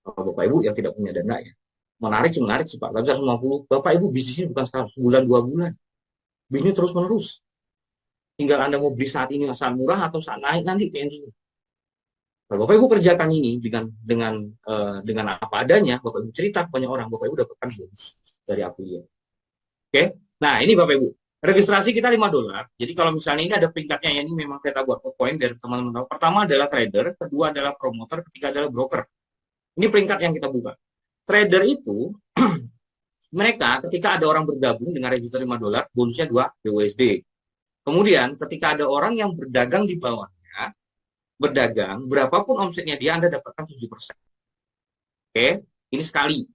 Bapak Ibu yang tidak punya dana ya. Menarik sih Pak. Tapi 150, Bapak Ibu bisnisnya bukan sebulan 2 bulan. Bisnis terus menerus. Tinggal Anda mau beli saat ini saat murah atau saat naik nanti TNT-nya. Kalau Bapak Ibu kerjakan ini dengan apa adanya, Bapak Ibu cerita ke banyak orang, Bapak Ibu dapatkan bonus dari affiliate. Oke. Nah, ini Bapak Ibu. Registrasi kita $5. Jadi kalau misalnya ini ada peringkatnya, ya ini memang kita buat poin dari teman-teman. Pertama adalah trader, kedua adalah promoter, ketiga adalah broker. Ini peringkat yang kita buka. Trader itu mereka ketika ada orang bergabung dengan register $5, bonusnya 2 BUSD. Kemudian ketika ada orang yang berdagang di bawahnya, berdagang, berapapun omsetnya dia, Anda dapatkan 7%. Oke, ini sekali.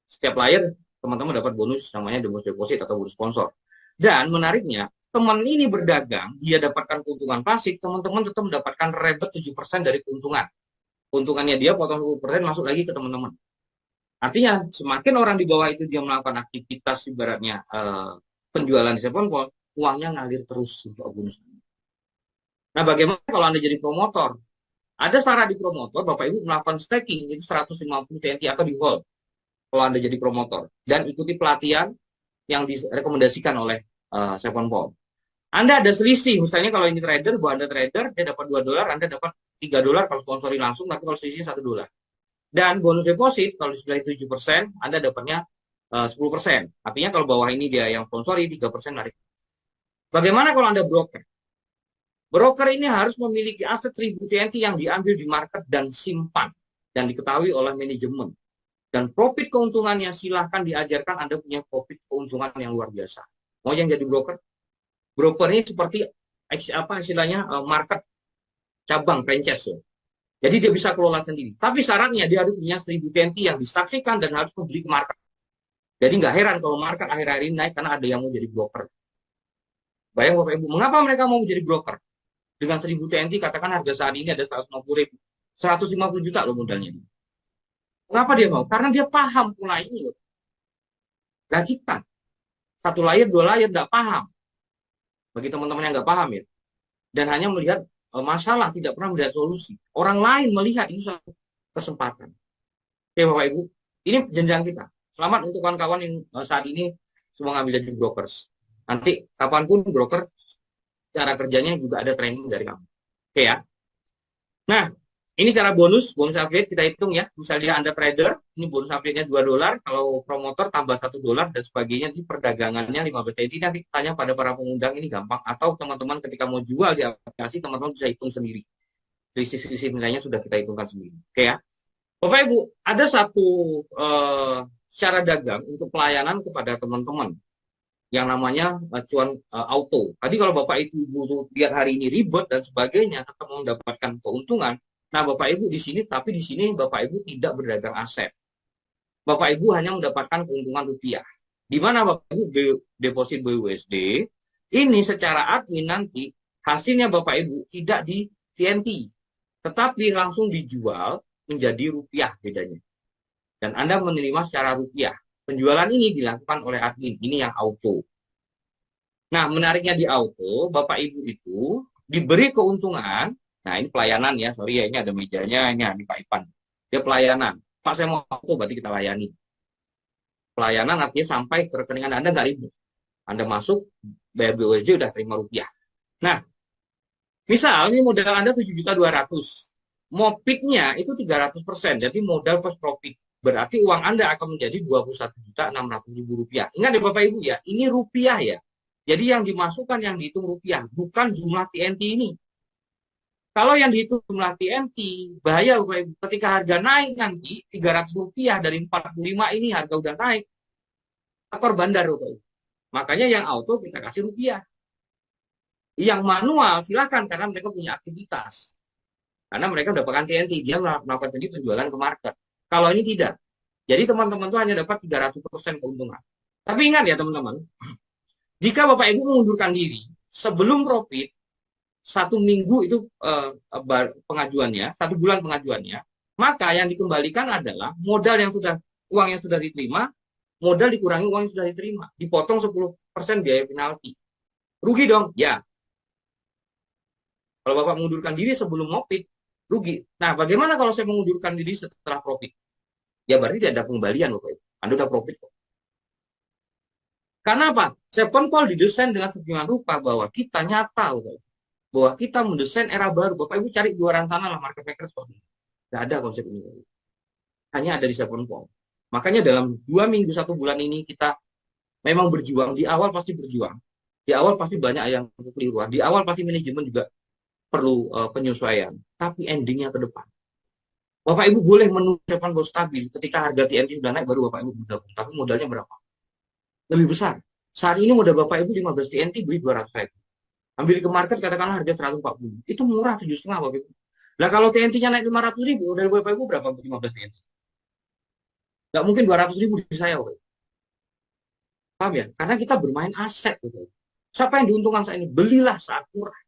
Setiap layar, teman-teman dapat bonus namanya bonus deposit atau bonus sponsor. Dan menariknya, teman ini berdagang, dia dapatkan keuntungan pasif, teman-teman tetap mendapatkan rebate 7% dari keuntungan. Keuntungannya dia potong 10% masuk lagi ke teman-teman. Artinya, semakin orang di bawah itu dia melakukan aktivitas ibaratnya penjualan di Sepol, uangnya ngalir terus untuk bonus. Nah, bagaimana kalau Anda jadi promotor? Ada syarat di promotor, Bapak Ibu melakukan staking, itu 150 TNT atau di hold. Kalau Anda jadi promotor. Dan ikuti pelatihan yang direkomendasikan oleh Sepol. Anda ada selisih, misalnya kalau ini trader, bahwa Anda trader, dia dapat $2, Anda dapat $3 kalau sponsori langsung, tapi kalau selisih $1. Dan bonus deposit, kalau di sebelah 7%, Anda dapatnya 10%. Artinya kalau bawah ini dia yang sponsori, 3% narik. Bagaimana kalau Anda broker? Broker ini harus memiliki aset 1.000 TNT yang diambil di market dan simpan. Dan diketahui oleh manajemen. Dan profit keuntungannya silahkan diajarkan Anda punya profit keuntungan yang luar biasa. Mau yang jadi broker? Broker ini seperti apa istilahnya market cabang franchise. Jadi dia bisa kelola sendiri. Tapi syaratnya dia harus punya 1.000 TNT yang disaksikan dan harus membeli ke market. Jadi nggak heran kalau market akhir-akhir ini naik karena ada yang mau jadi broker. Bayang Bapak Ibu, mengapa mereka mau menjadi broker? Dengan 1.000 TNT katakan harga saat ini ada 150.000. 150 juta loh modalnya. Kenapa dia mau? Karena dia paham pola ini loh. Nah kita, 1 layar, 2 layar nggak paham. Bagi teman-teman yang nggak paham ya. Dan hanya melihat masalah, tidak pernah melihat solusi. Orang lain melihat ini suatu kesempatan. Oke Bapak Ibu, ini jenjang kita. Selamat untuk kawan-kawan yang saat ini semua ngambil jadi brokers. Nanti kapanpun broker, cara kerjanya juga ada training dari kamu. Oke ya. Nah, ini cara bonus affiliate kita hitung ya. Misalnya Anda trader, ini bonus affiliate-nya $2, kalau promotor tambah $1 dan sebagainya, di perdagangannya 15. Jadi nanti tanya pada para pengundang, ini gampang. Atau teman-teman ketika mau jual di aplikasi, teman-teman bisa hitung sendiri. Selisih nilainya sudah kita hitungkan sendiri. Oke ya. Bapak Ibu, ada satu cara dagang untuk pelayanan kepada teman-teman yang namanya acuan auto. Tadi kalau Bapak Ibu lihat hari ini ribet dan sebagainya, tetap mendapatkan keuntungan. Nah, Bapak Ibu di sini, tapi di sini Bapak Ibu tidak berdagang aset. Bapak Ibu hanya mendapatkan keuntungan rupiah. Di mana Bapak Ibu deposit BUSD, ini secara admin nanti hasilnya Bapak Ibu tidak di TNT, tetapi langsung dijual menjadi rupiah bedanya. Dan Anda menerima secara rupiah. Penjualan ini dilakukan oleh admin, ini yang auto. Nah, menariknya di auto, Bapak Ibu itu diberi keuntungan. Nah, ini pelayanan ya, sorry ya, ini ada mejanya, ini di Pak Ipan. Dia pelayanan. Pak, saya mau auto, berarti kita layani. Pelayanan artinya sampai ke rekening Anda nggak ribet. Anda masuk, bayar BUSD, udah terima rupiah. Nah, misal ini modal Anda 7.200.000. Mopitnya itu 300%, jadi modal plus profit. Berarti uang Anda akan menjadi 21.600.000 rupiah. Ingat ya Bapak Ibu ya, ini rupiah ya. Jadi yang dimasukkan yang dihitung rupiah, bukan jumlah TNT ini. Kalau yang dihitung jumlah TNT, bahaya Bapak Ibu. Ketika harga naik nanti, 300 rupiah dari 45 ini harga udah naik. Akor bandar Bapak Ibu. Makanya yang auto kita kasih rupiah. Yang manual silakan karena mereka punya aktivitas. Karena mereka mendapatkan TNT, dia melakukan tadi penjualan ke market. Kalau ini tidak. Jadi teman-teman itu hanya dapat 300% keuntungan. Tapi ingat ya teman-teman, jika Bapak Ibu mengundurkan diri sebelum profit, 1 minggu itu pengajuannya, 1 bulan pengajuannya, maka yang dikembalikan adalah modal yang sudah, uang yang sudah diterima, modal dikurangi uang yang sudah diterima, dipotong 10% biaya penalti. Rugi dong? Ya. Kalau Bapak mengundurkan diri sebelum profit, rugi. Nah, bagaimana kalau saya mengundurkan diri setelah profit? Ya berarti tidak ada pengembalian Bapak Ibu. Anda sudah profit kok. Karena apa? Seven Paul didesain dengan sedemikian rupa bahwa kita nyata Bapak Ibu. Bahwa kita mendesain era baru. Bapak Ibu cari di luar sana lah market maker seperti ini. Tidak ada konsep ini. Hanya ada di Seven Paul. Makanya dalam 2 minggu 1 bulan ini kita memang berjuang. Di awal pasti berjuang. Di awal pasti banyak yang kekeliruan. Di awal pasti manajemen juga perlu penyesuaian. Tapi endingnya ke depan. Bapak Ibu boleh menunggu Seven Paul stabil. Ketika harga TNT sudah naik baru Bapak Ibu bergabung. Tapi modalnya berapa? Lebih besar. Saat ini modal Bapak Ibu 15 TNT beli 200 ribu. Ambil ke market katakanlah harga 140. Itu murah 7,5 Bapak Ibu. Nah kalau TNT-nya naik 500 ribu, dari Bapak Ibu berapa 15 TNT? Nggak mungkin 200 ribu di saya Bapak Ibu. Paham ya? Karena kita bermain aset Bapak Ibu. Siapa yang diuntungkan saat ini? Belilah saat murah.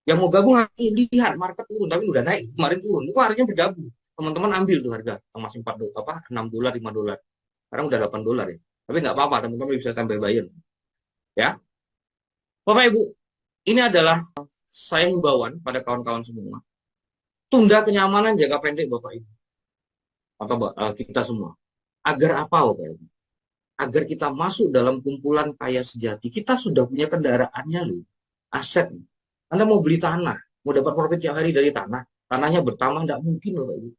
Yang mau gabung lihat market turun, tapi udah naik kemarin turun. Itu harganya bergabung. Teman-teman ambil tuh harga yang masih 4 dolar, apa 6 dolar, 5 dolar. Sekarang udah 8 dolar ya. Tapi nggak apa-apa, teman-teman bisa tambah bayar. Ya, Bapak Ibu, ini adalah saya himbauan pada kawan-kawan semua. Tunda kenyamanan jangka pendek Bapak Ibu. Atau kita semua. Agar apa Bapak Ibu? Agar kita masuk dalam kumpulan kaya sejati. Kita sudah punya kendaraannya loh. Aset. Anda mau beli tanah. Mau dapat profit tiap hari dari tanah. Tanahnya bertambah tidak mungkin Bapak Ibu.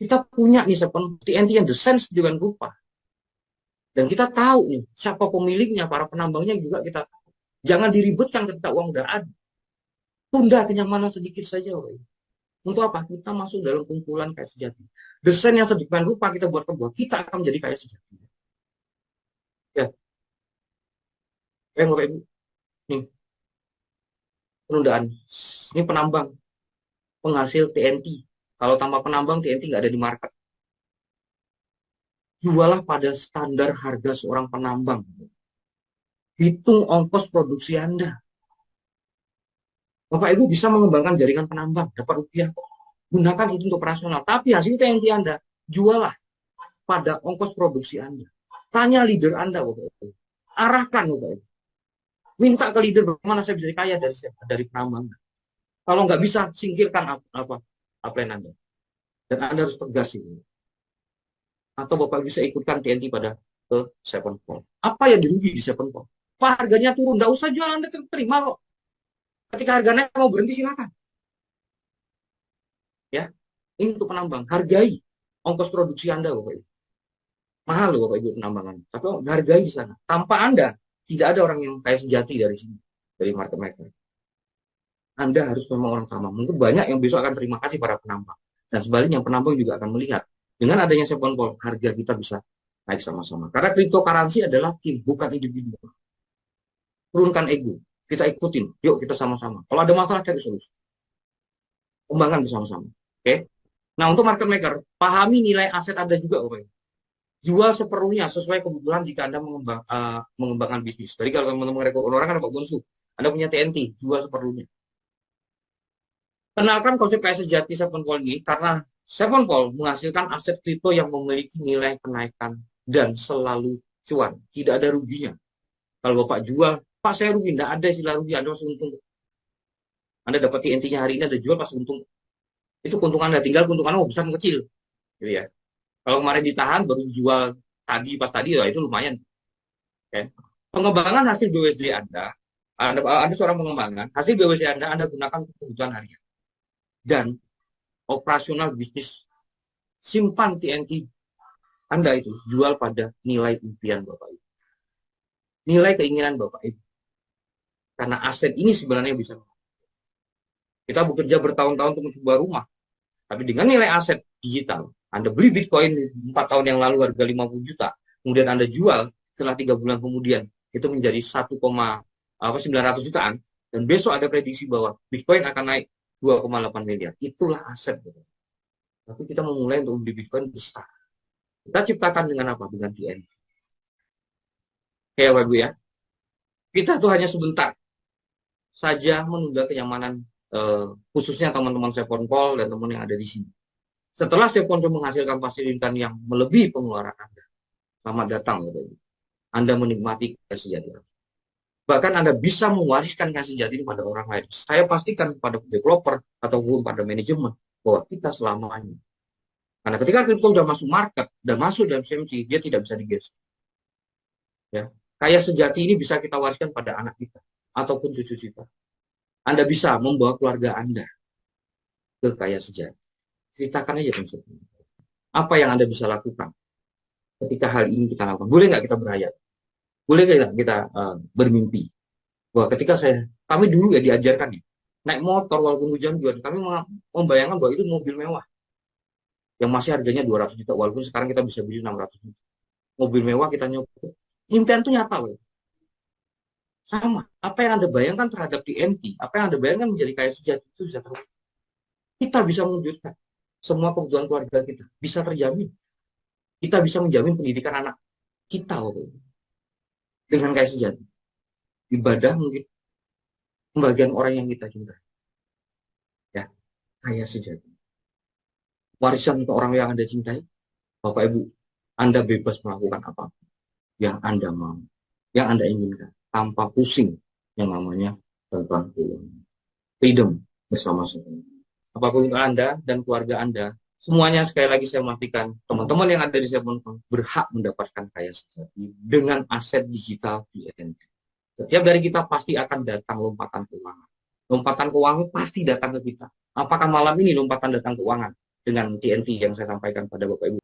Kita punya nih seperti TNT yang desain sedemikian rupa. Dan kita tahu nih siapa pemiliknya, para penambangnya juga kita tahu. Jangan diribetkan ketika uang udah ada. Tunda kenyamanan sedikit saja Bapak Ibu. Untuk apa? Kita masuk dalam kumpulan kaya sejati. Desain yang sedemikian rupa kita buat kebuah, kita akan menjadi kaya sejati. Ya, Bapak Ibu. Nih, penundaan. Ini penambang, penghasil TNT. Kalau tanpa penambang, TNT nggak ada di market. Jualah pada standar harga seorang penambang. Hitung ongkos produksi Anda. Bapak Ibu bisa mengembangkan jaringan penambang, dapat rupiah kok. Gunakan itu untuk operasional. Tapi hasil TNT Anda, jualah pada ongkos produksi Anda. Tanya leader Anda, Bapak Ibu. Arahkan, Bapak Ibu. Minta ke leader bagaimana saya bisa kaya dari penambang. Kalau nggak bisa, singkirkan apa yang Anda. Dan Anda harus tegas ini. Atau Bapak bisa ikutkan TNT pada ke Seven Paul. Apa yang dirugi di Seven Paul? Pak, harganya turun, nggak usah jual, Anda terima kok. Ketika harganya mau berhenti, silakan. Ya, ini untuk penambang. Hargai ongkos produksi Anda, Bapak Ibu. Mahal loh Bapak Ibu penambangan. Tapi hargai di sana. Tanpa Anda, tidak ada orang yang kaya sejati dari sini. Dari market maker. Anda harus memang orang tambang. Mungkin banyak yang besok akan terima kasih para penambang. Dan sebaliknya penambang juga akan melihat dengan adanya Seponpol harga kita bisa naik sama-sama. Karena cryptocurrency adalah tim, bukan individu. Turunkan ego, kita ikutin, yuk kita sama-sama. Kalau ada masalah cari solusi, kembangkan bersama-sama. Oke? Nah untuk market maker, pahami nilai aset Anda juga, Bapak. Jual seperlunya sesuai kebutuhan jika Anda mengembangkan bisnis. Jadi kalau teman-teman orang kan Pak Bonsu, Anda punya TNT, jual seperlunya. Kenalkan konsep kaya sejati Sevenfold ini karena Sevenfold menghasilkan aset kripto yang memiliki nilai kenaikan dan selalu cuan. Tidak ada ruginya. Kalau Bapak jual, Pak saya rugi, tidak ada istilah rugi, Anda masih untung. Anda dapat TNT-nya hari ini, Anda jual pas untung. Itu keuntungan Anda, tinggal keuntungan Anda besar kecil. Gitu ya. Kalau kemarin ditahan, baru dijual tadi, pas tadi, ya itu lumayan. Okay. Pengembangan hasil BUSD Anda seorang pengembangan, hasil BUSD Anda gunakan untuk kebutuhan harian. Dan operasional bisnis simpan TNT Anda itu jual pada nilai impian Bapak Ibu. Nilai keinginan Bapak Ibu. Karena aset ini sebenarnya bisa. Kita bekerja bertahun-tahun untuk sebuah rumah. Tapi dengan nilai aset digital, Anda beli Bitcoin 4 tahun yang lalu harga 50 juta. Kemudian Anda jual setelah 3 bulan kemudian. Itu menjadi 1,900 jutaan. Dan besok ada prediksi bahwa Bitcoin akan naik 2,8 miliar. Itulah aset. Tapi kita memulai untuk beli Bitcoin besar. Kita ciptakan dengan apa? Dengan TNT. Oke, Bapak Ibu ya. Kita tuh hanya sebentar saja menunda kenyamanan khususnya teman-teman Seponpol dan teman yang ada di sini. Setelah Seponpol menghasilkan fasilitas yang melebihi pengeluaran Anda, selamat datang, Bapak Ibu. Anda menikmati kesejahteraan. Bahkan Anda bisa mewariskan kasih jati pada orang lain. Saya pastikan pada developer ataupun pada manajemen bahwa kita selamanya. Karena ketika kripto sudah masuk market dan masuk dalam CMC, dia tidak bisa digeser. Ya. Kaya sejati ini bisa kita wariskan pada anak kita ataupun cucu kita. Anda bisa membawa keluarga Anda ke kaya sejati. Ceritakan aja konsepnya. Apa yang Anda bisa lakukan ketika hal ini kita lakukan? Boleh nggak kita berhayat? Boleh nggak kita bermimpi? Bahwa ketika kami dulu ya diajarkan ya, naik motor walaupun hujan juga, kami membayangkan bahwa itu mobil mewah yang masih harganya 200 juta, walaupun sekarang kita bisa beli 600 juta. Mobil mewah kita nyoba. Impian itu nyata, loh. Sama. Apa yang Anda bayangkan terhadap TNT, apa yang Anda bayangkan menjadi kaya sejati itu bisa terwujud. Kita bisa mewujudkan semua kebutuhan keluarga kita bisa terjamin. Kita bisa menjamin pendidikan anak kita, loh. Dengan kaya sejati. Ibadah mungkin pembagian orang yang kita cintai. Ya, kaya sejati. Warisan untuk orang yang Anda cintai, Bapak Ibu, Anda bebas melakukan apapun yang Anda mau, yang Anda inginkan, tanpa pusing yang namanya tentang freedom bersama-sama. Apapun Anda dan keluarga Anda, semuanya sekali lagi saya memastikan teman-teman yang ada di Seponpol berhak mendapatkan kaya sejati dengan aset digital TNT. Setiap dari kita pasti akan datang lompatan keuangan. Lompatan keuangan pasti datang ke kita. Apakah malam ini lompatan datang keuangan dengan TNT yang saya sampaikan pada Bapak Ibu?